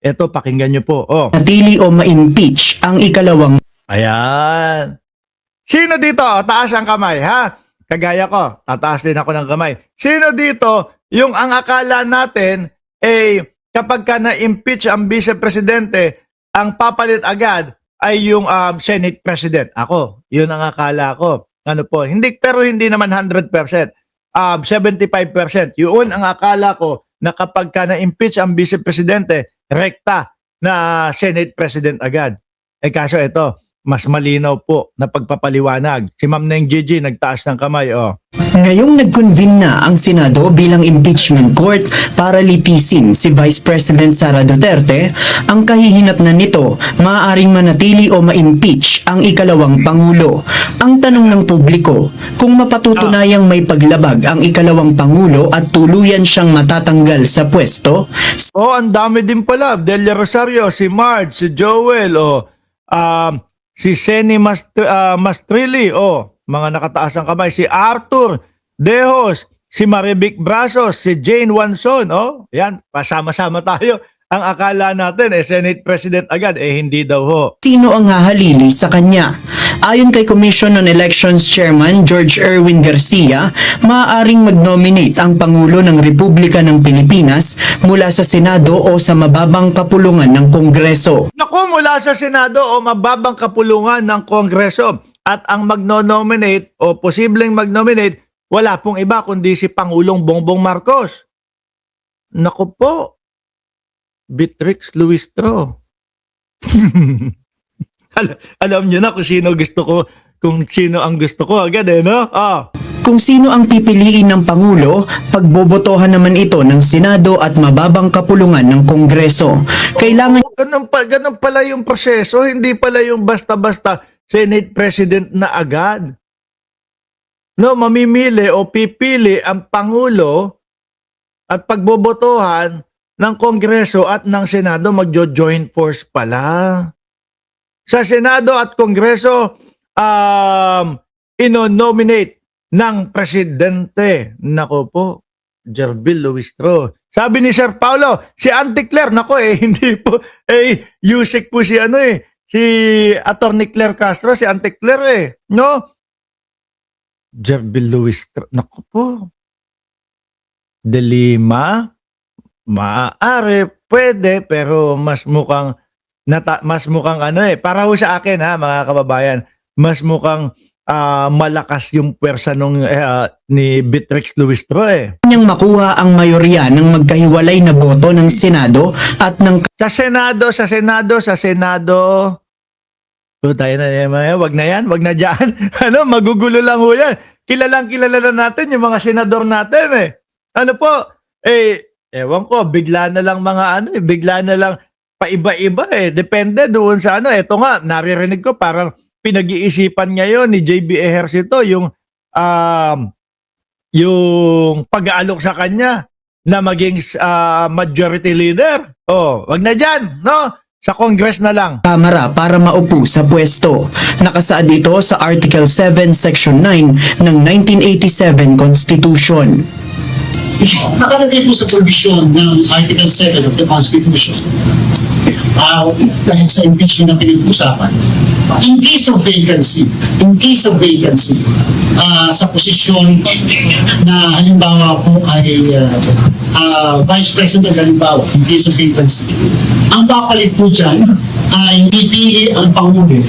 Ito, pakinggan nyo po. Oh. Natili o ma-impeach ang ikalawang Ayan. Sino dito? Taas ang kamay, ha? Kagaya ko, tataas din ako ng kamay. Sino dito yung ang akala natin kapag ka na-impeach ang vice presidente, ang papalit agad ay yung Senate President? Ako, yun ang akala ko. Ano po? Pero hindi naman 100%. 75%. Yun ang akala ko na kapag ka na-impeach ang vice presidente, rekta na Senate President agad. Kaso ito, mas malinaw po na pagpapaliwanag. Si Ma'am Neng Gigi nagtaas ng kamay. Oh. Ngayong nag-convene na ang Senado bilang impeachment court para litisin si Vice President Sara Duterte, ang kahihinatnan nito maaaring manatili o ma-impeach ang ikalawang Pangulo. Ang tanong ng publiko, kung mapatutunayang may paglabag ang ikalawang Pangulo at tuluyan siyang matatanggal sa pwesto, Ang dami din pala. Delia Rosario, si Marge, si Joel, si Seni Mastrilli, mga nakataas ang kamay, si Arthur Dejos, si Marivic Brasos, si Jane Wanson, yan, pasama-sama tayo. Ang akala natin, Senate President agad, hindi daw ho. sino ang hahalili sa kanya? Ayon kay Commission on Elections Chairman George Erwin Garcia, maaaring mag-nominate ang Pangulo ng Republika ng Pilipinas mula sa Senado o sa mababang kapulungan ng Kongreso. Naku, mula sa Senado o mababang kapulungan ng Kongreso. At ang magno-nominate o posibleng mag-nominate, wala pong iba kundi si Pangulong Bongbong Marcos. Naku po, Beatrix Luistro. Alam niyo na kung sino gusto ko, kung sino ang gusto ko agad no? Kung sino ang pipiliin ng Pangulo, pagbobotohan naman ito ng Senado at mababang kapulungan ng Kongreso. Kailangan Ganun pala yung proseso, hindi pala yung basta-basta Senate President na agad. No, mamimili o pipili ang Pangulo at pagbobotohan ng Kongreso at ng Senado magjo-joint force pala. Sa Senado at Kongreso, ino-nominate ng Presidente. Nako po, Jerbil Luistro. Sabi ni Sir Paulo, si Auntie Claire, nako hindi po, Yusek po si si Attorney Claire Castro, si Auntie Claire no? Jerbil Luistro, nako po. De Lima, maaari, pwede, pero mas mukhang para ho sa akin mga kababayan, mas mukhang malakas yung pwersa ni Beatrix Luistro niyang makuha ang mayorya ng magkahiwalay na boto ng Senado at ng Sa Senado. Tayo na wag na yan, wag na dyan. Magugulo lang ho yan. Kilala na natin yung mga senador natin Ano po? Ewan ko, bigla na lang bigla na lang paiba-iba Depende doon sa Ito nga, naririnig ko parang pinag-iisipan ngayon ni JB Ejercito yung pag-aalok sa kanya na maging majority leader. Wag na dyan, no? Sa Congress na lang. Kamara para maupo sa pwesto. Nakasaad dito sa Article 7, Section 9 ng 1987 Constitution. Nakalagay po sa provision ng Article 7 of the Constitution dahil sa impeachment na pinag-usapan, in case of vacancy, sa posisyon na halimbawa po ay Vice President halimbawa, in case of vacancy, ang papalit po dyan ay pipili ang Pangulo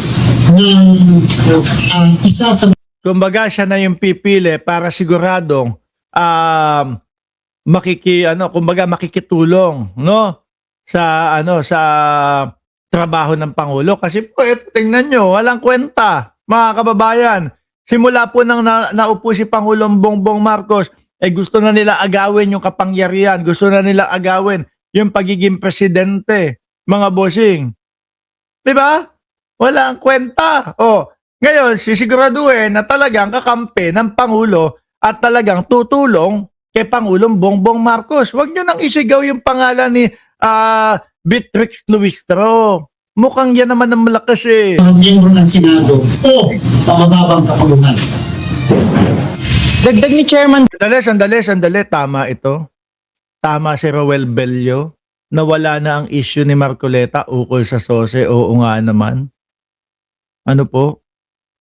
ng isa sa Kumbaga siya na yung pipili para siguradong makikitulong no sa trabaho ng Pangulo kasi po tingnan nyo, walang kwenta mga kababayan. Simula po nang naupo si Pangulong Bongbong Marcos gusto na nila agawin yung kapangyarihan, gusto na nila agawin yung pagiging presidente, mga bossing. 'Di ba? Walang kwenta. Ngayon sisiguraduhin na talagang kakampi ng Pangulo at talagang tutulong kay Pangulong Bongbong Marcos. Huwag nyo nang isigaw yung pangalan ni Beatrix Luistro. Mukhang yan naman ang malakas miyembro ng Senado o pamababang kapulungan. Dagdag ni Chairman Sandali. Tama ito. Tama si Roel Bello. nawala na ang issue ni Marcoleta ukol sa SOSE? Oo nga naman. Ano po?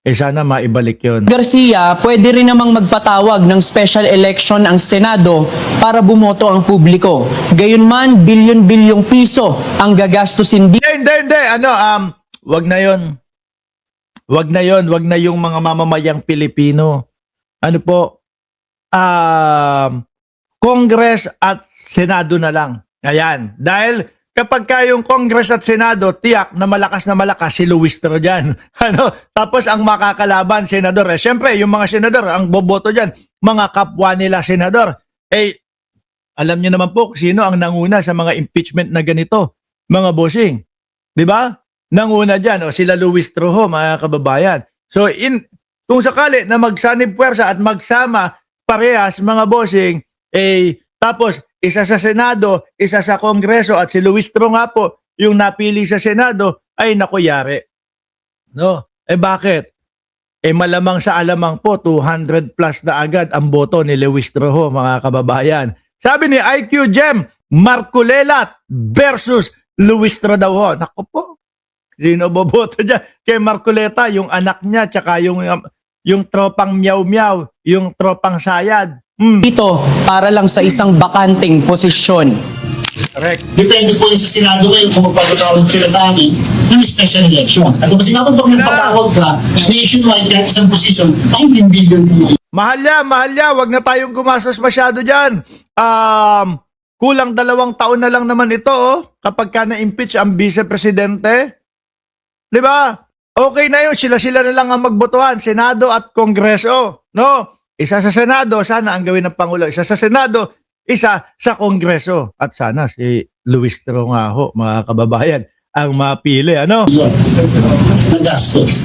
Sana maibalik yon. Garcia, pwede rin namang magpatawag ng special election ang Senado para bumoto ang publiko. Gayunman, bilyon-bilyong piso ang gagastusin Hindi. Wag na yon. Wag na yon. Wag na yung mga mamamayang Pilipino. Ano po? Congress at Senado na lang. Ayan. Dahil kapag yung Congress at Senado, tiyak na malakas si Luistro dyan. Tapos ang makakalaban, senador. Siyempre, yung mga senador, ang boboto dyan, mga kapwa nila senador. Alam niyo naman po sino ang nanguna sa mga impeachment na ganito, mga bossing. Di ba? Nanguna dyan, sila Luistro ho, mga kababayan. So, kung sakali na magsanib puwersa at magsama parehas, mga bossing, tapos, isa sa Senado, isa sa Kongreso, at si Luistro nga po, yung napili sa Senado, ay nakuyari. No? Bakit? Malamang sa alamang po, 200 plus na agad ang boto ni Luistro ho, mga kababayan. Sabi ni IQ Gem, Marcolelat versus Luistro daw ho. Naku po, sino boboto dyan? Kay Marcoleta, yung anak niya, tsaka yung tropang miyaw-miyaw, yung tropang sayad. dito para lang sa isang bakanting posisyon. Correct. Depende po yung sa Senado ngayon kung magpapatawag sila sa amin ng special election. At kasi nga pag nagpatawag ka, nationwide kahit isang position, ay billion po. Mahal ya, wag na tayong gumastos masyado dyan. Kulang 2 taon na lang naman ito, kapag ka na-impeach ang vice-presidente. Di ba? Okay na yun, sila-sila na lang ang magbotohan, Senado at Kongreso. No? Isa sa Senado, sana ang gawin ng Pangulo. Isa sa Senado, isa sa Kongreso. At sana si Luistro nga ho, mga kababayan, ang mapili. Ano? Nagastos.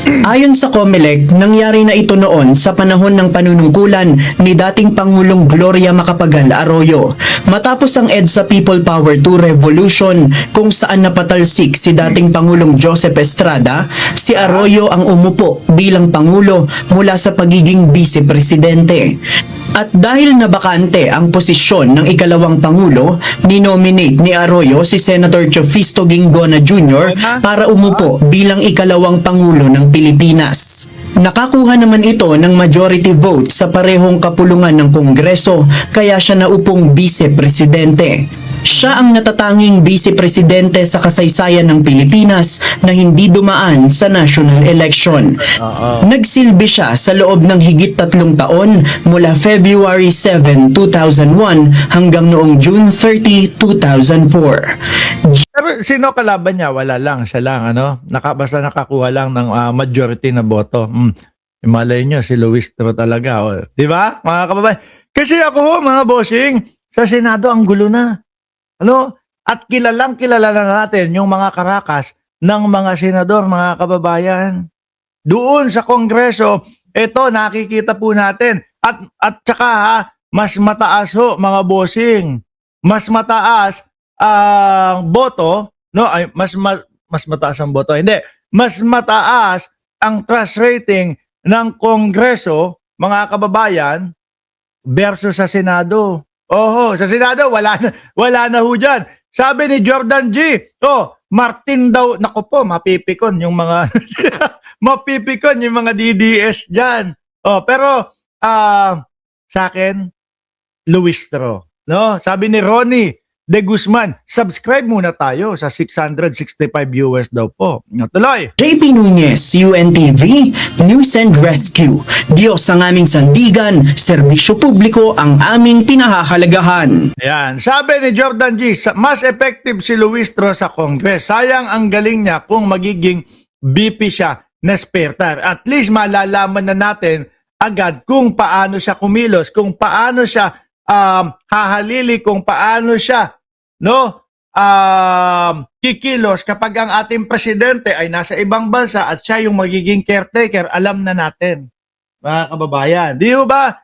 Ayon sa COMELEC, nangyari na ito noon sa panahon ng panunungkulan ni dating Pangulong Gloria Macapagal Arroyo. Matapos ang EDSA People Power 2 Revolution kung saan napatalsik si dating Pangulong Joseph Estrada, si Arroyo ang umupo bilang Pangulo mula sa pagiging Vice-Presidente. At dahil nabakante ang posisyon ng ikalawang Pangulo, ninominate ni Arroyo si Senator Chofisto Ginggona Jr. para umupo bilang ikalawang Pangulo ng Pilipinas. Nakakuha naman ito ng majority vote sa parehong kapulungan ng Kongreso kaya siya naupong Vice-Presidente. Siya ang natatanging Vice-Presidente sa kasaysayan ng Pilipinas na hindi dumaan sa national election. Nagsilbi siya sa loob ng higit 3 taon mula February 7, 2001 hanggang noong June 30, 2004. Pero sino kalaban niya? Wala lang, siya lang. Basta nakakuha lang ng majority na boto. Imalay niyo, si Luistro talaga. Di ba, mga kababayan? Kasi ako, mga bossing, sa Senado ang gulo na. At kilala na natin yung mga karakas ng mga senador, mga kababayan. Doon sa Kongreso, ito nakikita po natin. At saka mas mataas ho, mga bossing. Mas mataas ang boto, mas mataas ang boto. Hindi, mas mataas ang trust rating ng Kongreso, mga kababayan, versus sa Senado. Sa Senado, wala na ho dyan. Sabi ni Jordan G, Martin daw, naku po, mapipikon yung mga DDS dyan. Pero, sa akin, Luistro. Sabi ni Ronnie De Guzman, subscribe muna tayo sa $665 daw po. Tuloy. JP Nunez, UNTV, News and Rescue. Diyos ang aming sandigan, serbisyo publiko ang aming pinahahalagahan. Ayan. Sabi ni Jordan G, mas effective si Luistro sa Congress. Sayang ang galing niya kung magiging VP siya na spare tire. At least malalaman na natin agad kung paano siya kumilos, kung paano siya hahalili, kung paano siya kikilos kapag ang ating presidente ay nasa ibang bansa at siya yung magiging caretaker. Alam na natin, mga kababayan. Di ba?